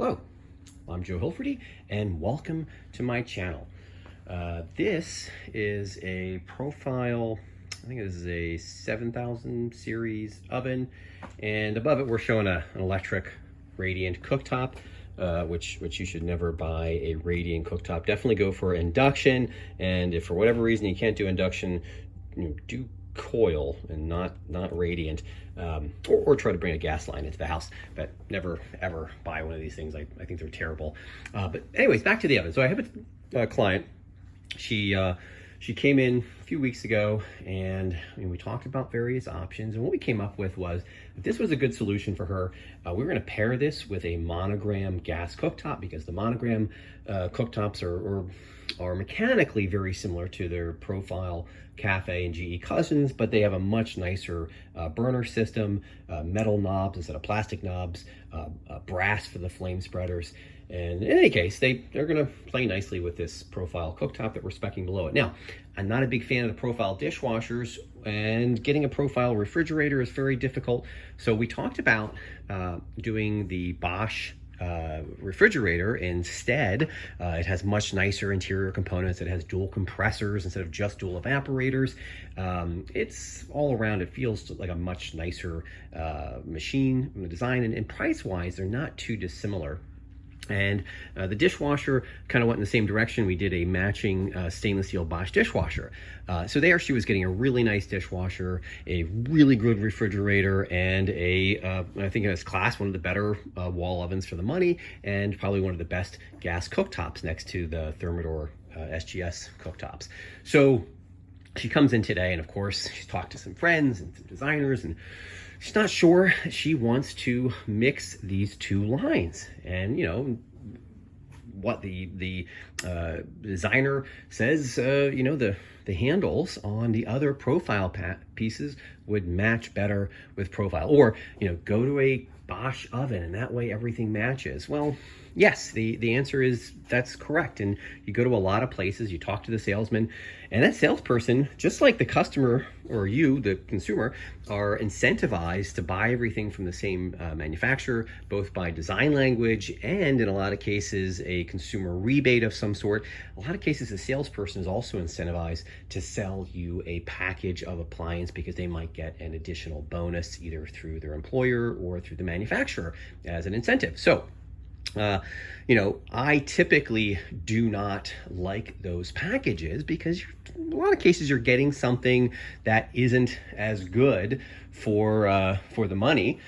Hello, I'm Joe Hilferty and welcome to my channel. This is a profile, I think this is a 7000 series oven, and above it we're showing an electric radiant cooktop, which you should never buy a radiant cooktop. Definitely go for induction, and if for whatever reason you can't do induction, do coil and not radiant, or try to bring a gas line into the house, but never ever buy one of these things. I think they're terrible. But anyways, back to the oven. So I have a client. She came in a few weeks ago, and we talked about various options, and what we came up with was if this was a good solution for her, we were going to pair this with a Monogram gas cooktop, because the Monogram cooktops are mechanically very similar to their Profile, Cafe, and GE cousins, but they have a much nicer burner system, metal knobs instead of plastic knobs, brass for the flame spreaders. And in any case, they're going to play nicely with this Profile cooktop that we're speccing below it. Now, I'm not a big fan of the Profile dishwashers, and getting a Profile refrigerator is very difficult. So we talked about doing the Bosch refrigerator instead. It has much nicer interior components. It has dual compressors instead of just dual evaporators. It's all around, it feels like a much nicer machine in the design, and price-wise, they're not too dissimilar. And the dishwasher kind of went in the same direction. We did a matching stainless steel Bosch dishwasher. So there she was getting a really nice dishwasher, a really good refrigerator, and I think in its class, one of the better wall ovens for the money, and probably one of the best gas cooktops next to the Thermador SGS cooktops. So she comes in today, and of course, she's talked to some friends and some designers, and she's not sure she wants to mix these two lines. And what the designer says, the handles on the other Profile pieces would match better with Profile, or go to a Bosch oven and that way everything matches. Well, yes, the answer is that's correct. And you go to a lot of places, you talk to the salesman, and that salesperson, just like the customer or you, the consumer, are incentivized to buy everything from the same manufacturer, both by design language and in a lot of cases a consumer rebate of some sort. A lot of cases the salesperson is also incentivized to sell you a package of appliance because they might get an additional bonus either through their employer or through the manufacturer as an incentive. So I typically do not like those packages because in a lot of cases you're getting something that isn't as good for the money,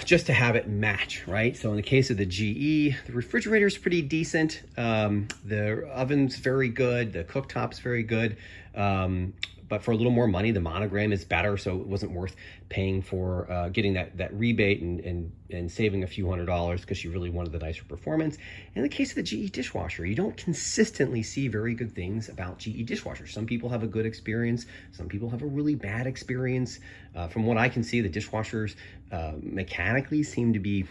just to have it match, right? So in the case of the GE, the refrigerator is pretty decent. The oven's very good. The cooktop's very good. But for a little more money, the Monogram is better, so it wasn't worth paying for getting that rebate and saving a few $100s because you really wanted the nicer performance. In the case of the GE dishwasher, you don't consistently see very good things about GE dishwashers. Some people have a good experience, some people have a really bad experience. From what I can see, the dishwashers mechanically seem to be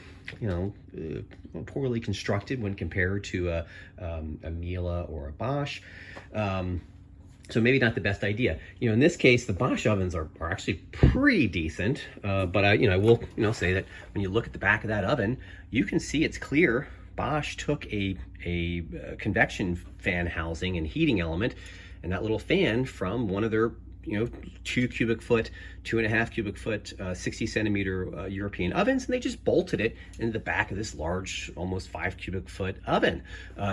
poorly constructed when compared to a Miele or a Bosch. So maybe not the best idea. In this case, the Bosch ovens are actually pretty decent, but I will say that when you look at the back of that oven, you can see it's clear. Bosch took a convection fan housing and heating element, and that little fan from one of their 2 cubic foot, 2.5 cubic foot, 60 centimeter European ovens, and they just bolted it into the back of this large, almost 5 cubic foot oven.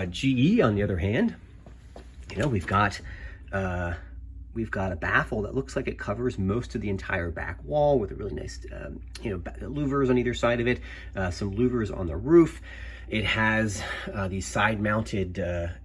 GE, on the other hand, we've got a baffle that looks like it covers most of the entire back wall with a really nice, louvers on either side of it, some louvers on the roof. It has these side-mounted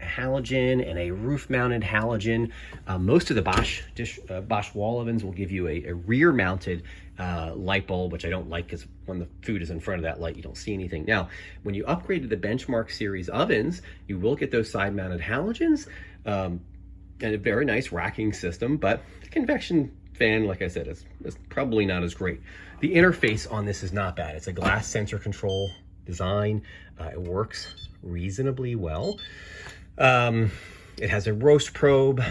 halogen and a roof-mounted halogen. Most of the Bosch wall ovens will give you a rear-mounted light bulb, which I don't like because when the food is in front of that light, you don't see anything. Now, when you upgrade to the Benchmark series ovens, you will get those side-mounted halogens. And a very nice racking system, but the convection fan, like I said, is probably not as great. The interface on this is not bad. It's a glass sensor control design. It works reasonably well. It has a roast probe,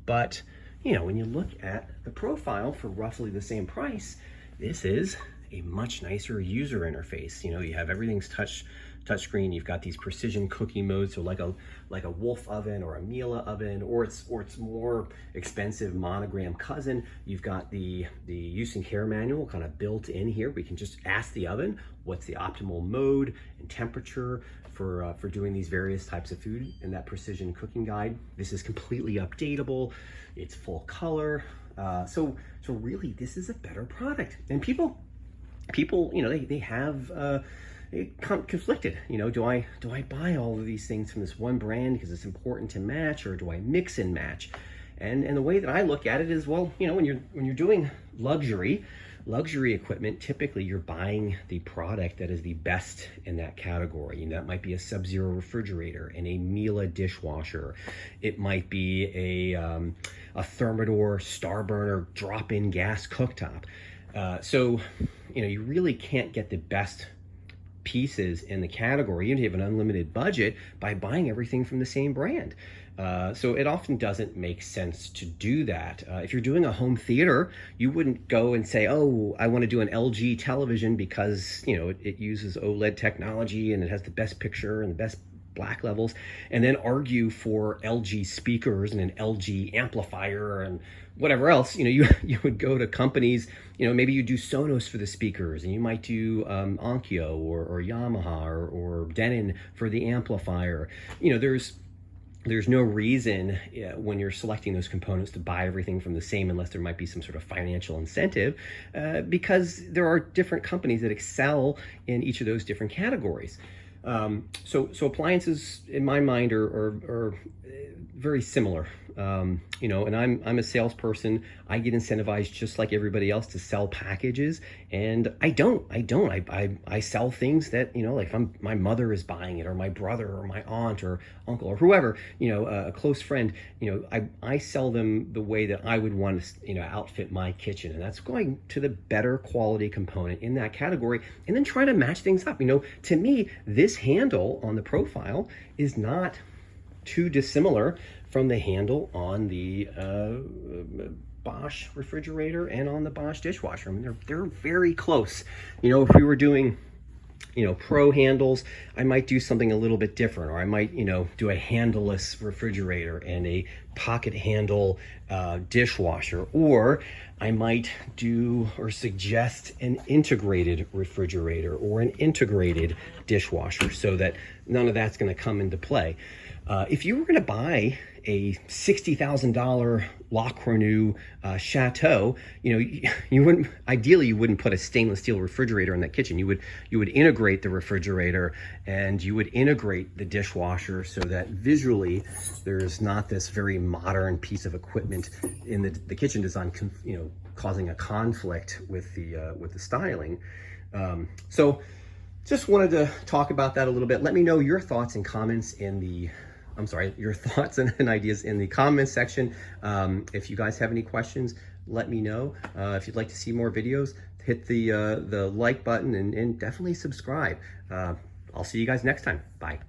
but when you look at the Profile for roughly the same price, this is a much nicer user interface. You know, you have everything's touchscreen. You've got these precision cooking modes, so like a Wolf oven or a Miele oven, or it's more expensive Monogram cousin. You've got the use and care manual kind of built in here. We can just ask the oven what's the optimal mode and temperature for doing these various types of food in that precision cooking guide. This is completely updatable. It's full color. So really, this is a better product. And people, you know, they have conflicted. You know, do I buy all of these things from this one brand because it's important to match, or do I mix and match? And the way that I look at it is, well, you know, when you're doing luxury equipment, typically you're buying the product that is the best in that category. You know, that might be a Sub-Zero refrigerator and a Miele dishwasher. It might be a Thermador Star Burner drop-in gas cooktop. So, you know, you really can't get the best pieces in the category, even if you have an unlimited budget, by buying everything from the same brand. So it often doesn't make sense to do that. If you're doing a home theater, you wouldn't go and say, oh, I want to do an LG television because, you know, it uses OLED technology and it has the best picture and the best black levels, and then argue for LG speakers and an LG amplifier and whatever else. You know, you would go to companies, you know, maybe you do Sonos for the speakers, and you might do Onkyo or Yamaha or Denon for the amplifier. You know, there's no reason when you're selecting those components to buy everything from the same, unless there might be some sort of financial incentive, because there are different companies that excel in each of those different categories. So appliances, in my mind, are very similar. You know, and I'm a salesperson. I get incentivized just like everybody else to sell packages, and I don't. I sell things that, you know, like if my mother is buying it, or my brother, or my aunt, or uncle, or whoever, you know, a close friend. You know, I sell them the way that I would want to, you know, outfit my kitchen, and that's going to the better quality component in that category, and then try to match things up. You know, to me, this handle on the profile is not too dissimilar from the handle on the Bosch refrigerator and on the Bosch dishwasher. I mean, they're very close. You know, if we were doing, you know, pro handles, I might do something a little bit different, or I might, you know, do a handleless refrigerator and a pocket handle dishwasher, or I might do or suggest an integrated refrigerator or an integrated dishwasher, so that none of that's going to come into play. If you were going to buy a $60,000 La Cornue Chateau, you know, you wouldn't put a stainless steel refrigerator in that kitchen. You would integrate the refrigerator, and you would integrate the dishwasher, so that visually there's not this very modern piece of equipment in the kitchen design, you know, causing a conflict with the styling. So just wanted to talk about that a little bit. Let me know your thoughts and comments your thoughts and ideas in the comments section. If you guys have any questions, let me know. If you'd like to see more videos, hit the like button and definitely subscribe. I'll see you guys next time. Bye.